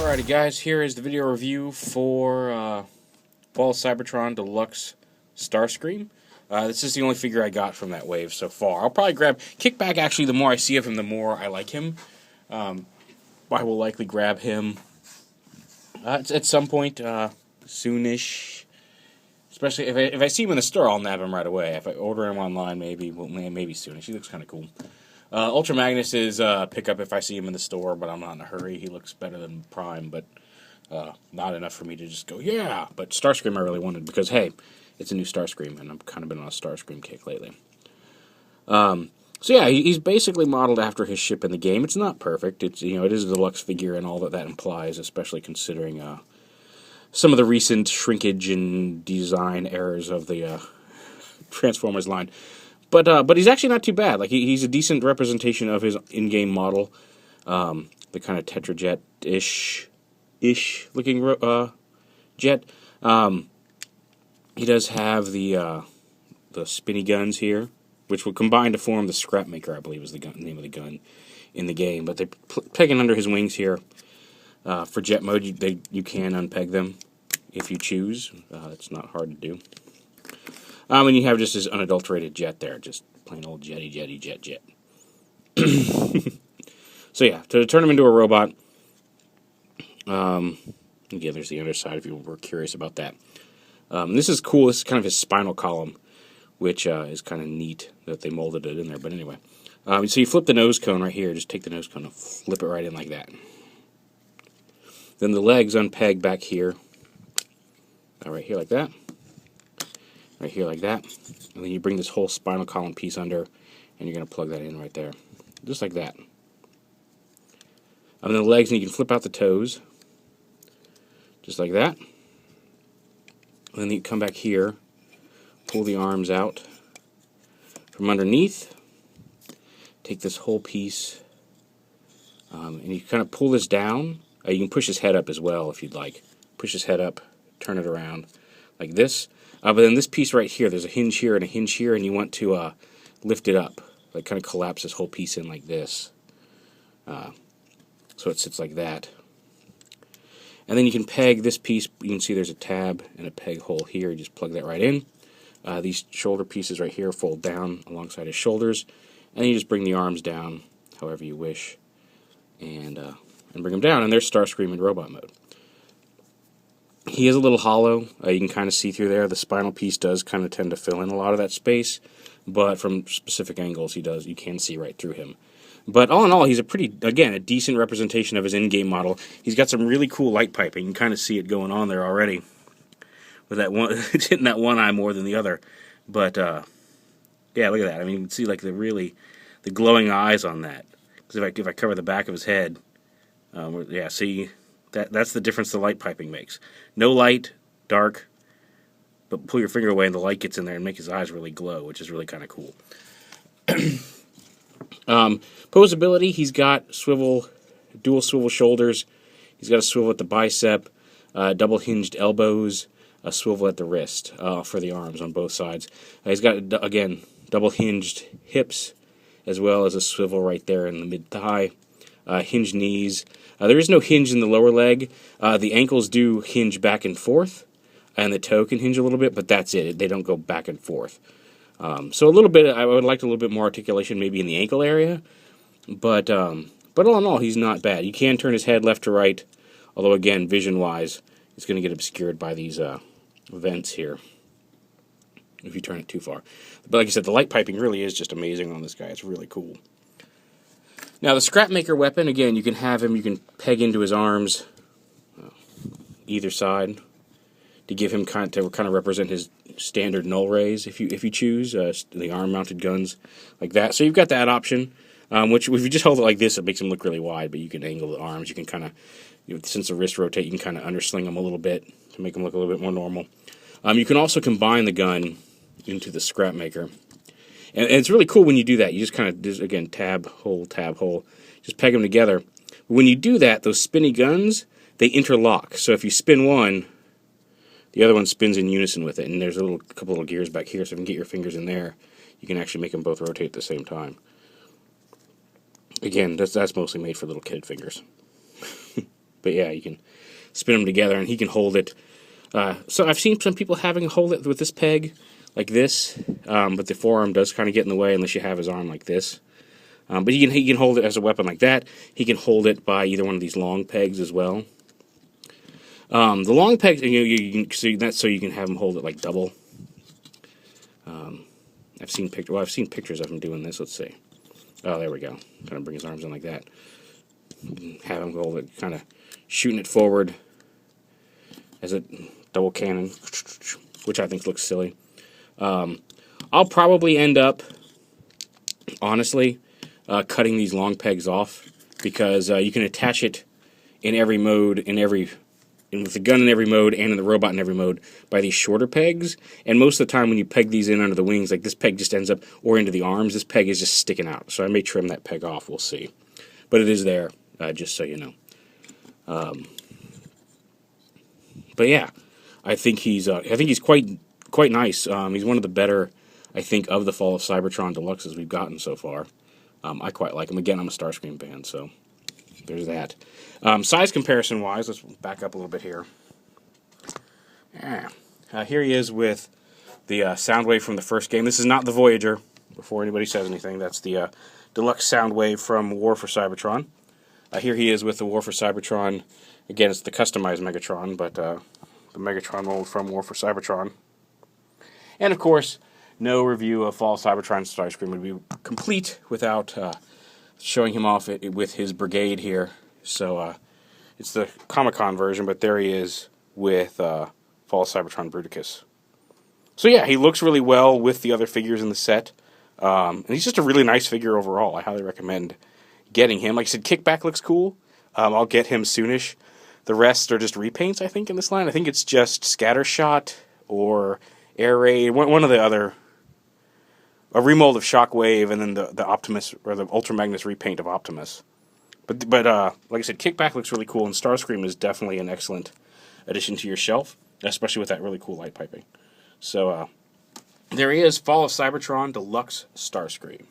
Alrighty guys, here is the video review for Ball Cybertron Deluxe Starscream. This is the only figure I got from that wave so far. I'll probably grab Kickback. Actually, the more I see of him, the more I like him. I will likely grab him at some point soonish. Especially if I see him in the store, I'll nab him right away. If I order him online, maybe soonish. He looks kind of cool. Ultra Magnus is pickup if I see him in the store, but I'm not in a hurry. He looks better than Prime, but not enough for me to just go, yeah. But Starscream I really wanted because, hey, it's a new Starscream, and I've kind of been on a Starscream kick lately. So yeah, he's basically modeled after his ship in the game. It's not perfect. It is a deluxe figure and all that implies, especially considering some of the recent shrinkage and design errors of the Transformers line. But he's actually not too bad. Like he's a decent representation of his in-game model, the kind of Tetrajet-ish looking jet. He does have the spinny guns here, which will combine to form the Scrapmaker, I believe is the name of the gun in the game. But they're pegging under his wings here. For jet mode, you can unpeg them if you choose. It's not hard to do. And you have just his unadulterated jet there, just plain old jetty, jet. So yeah, to turn him into a robot, again, there's the underside if you were curious about that. This is cool. This is kind of his spinal column, which is kind of neat that they molded it in there. But anyway, so you flip the nose cone right here. Just take the nose cone and flip it right in like that. Then the legs unpeg back here, right here like that. Right here like that, and then you bring this whole spinal column piece under, and you're going to plug that in right there, just like that. And then the legs, and you can flip out the toes, just like that. And then you come back here, pull the arms out from underneath, take this whole piece, and you kind of pull this down. You can push his head up as well if you'd like. Push his head up, turn it around like this. But then this piece right here, there's a hinge here and a hinge here, and you want to lift it up, like kind of collapse this whole piece in like this. So it sits like that. And then you can peg this piece. You can see there's a tab and a peg hole here. You just plug that right in. These shoulder pieces right here fold down alongside his shoulders, and then you just bring the arms down however you wish, and bring them down. And there's Starscream in robot mode. He is a little hollow. You can kind of see through there. The spinal piece does kind of tend to fill in a lot of that space, but from specific angles you can see right through him. But all in all, he's a decent representation of his in-game model. He's got some really cool light piping. You can kind of see it going on there already. With that one, it's hitting that one eye more than the other. But yeah, look at that. I mean, you can see like the glowing eyes on that. Because if I cover the back of his head, yeah, see. That's the difference the light piping makes. No light, dark, but pull your finger away and the light gets in there and make his eyes really glow, which is really kind of cool. Posability, he's got dual swivel shoulders. He's got a swivel at the bicep, double hinged elbows, a swivel at the wrist for the arms on both sides. He's got, again, double hinged hips, as well as a swivel right there in the mid-thigh. Hinged knees. There is no hinge in the lower leg. The ankles do hinge back and forth, and the toe can hinge a little bit, but that's it. They don't go back and forth. So a little bit, I would like a little bit more articulation maybe in the ankle area, but all in all, he's not bad. You can turn his head left to right, although again, vision-wise, it's going to get obscured by these vents here if you turn it too far. But like I said, the light piping really is just amazing on this guy. It's really cool. Now, the Scrapmaker weapon, again, you can peg into his arms, either side, to give him kind of represent his standard null rays, if you choose, the arm-mounted guns, like that. So you've got that option, which if you just hold it like this, it makes them look really wide, but you can angle the arms. You can kind of, since the wrists rotate, you can kind of undersling them a little bit to make them look a little bit more normal. You can also combine the gun into the Scrapmaker. And it's really cool when you do that. You just kind of, again, tab, hole, just peg them together. When you do that, those spinny guns, they interlock. So if you spin one, the other one spins in unison with it. And there's a couple little gears back here, so if you can get your fingers in there, you can actually make them both rotate at the same time. Again, that's mostly made for little kid fingers. But yeah, you can spin them together, and he can hold it. So I've seen some people hold it with this peg, like this, but the forearm does kind of get in the way unless you have his arm like this. But he can hold it as a weapon like that. He can hold it by either one of these long pegs as well. The long pegs, you can so you can have him hold it like double. I've seen pictures of him doing this. Let's see. Oh, there we go. Kind of bring his arms in like that. Have him hold it, kind of shooting it forward as a double cannon, which I think looks silly. I'll probably end up, honestly, cutting these long pegs off, because you can attach it in every mode, with the gun in every mode and in the robot in every mode by these shorter pegs. And most of the time when you peg these in under the wings, like this peg just ends up, or into the arms, this peg is just sticking out. So I may trim that peg off, we'll see. But it is there, just so you know. But yeah, I think he's quite nice. He's one of the better, I think, of the Fall of Cybertron Deluxes we've gotten so far. I quite like him. Again, I'm a Starscream fan, so there's that. Size comparison-wise, let's back up a little bit here. Here he is with the Soundwave from the first game. This is not the Voyager, before anybody says anything. That's the Deluxe Soundwave from War for Cybertron. Here he is with the War for Cybertron. Again, it's the customized Megatron, but the Megatron mold from War for Cybertron. And, of course, no review of Fall of Cybertron Starscream would be complete without showing him off with his brigade here. So, it's the Comic-Con version, but there he is with Fall of Cybertron Bruticus. So, yeah, he looks really well with the other figures in the set. And he's just a really nice figure overall. I highly recommend getting him. Like I said, Kickback looks cool. I'll get him soonish. The rest are just repaints, I think, in this line. I think it's just Scattershot or Air Raid. One of the other... A remold of Shockwave, and then the Optimus, or the Ultra Magnus repaint of Optimus. But like I said, Kickback looks really cool, and Starscream is definitely an excellent addition to your shelf, especially with that really cool light piping. So, there he is, Fall of Cybertron Deluxe Starscream.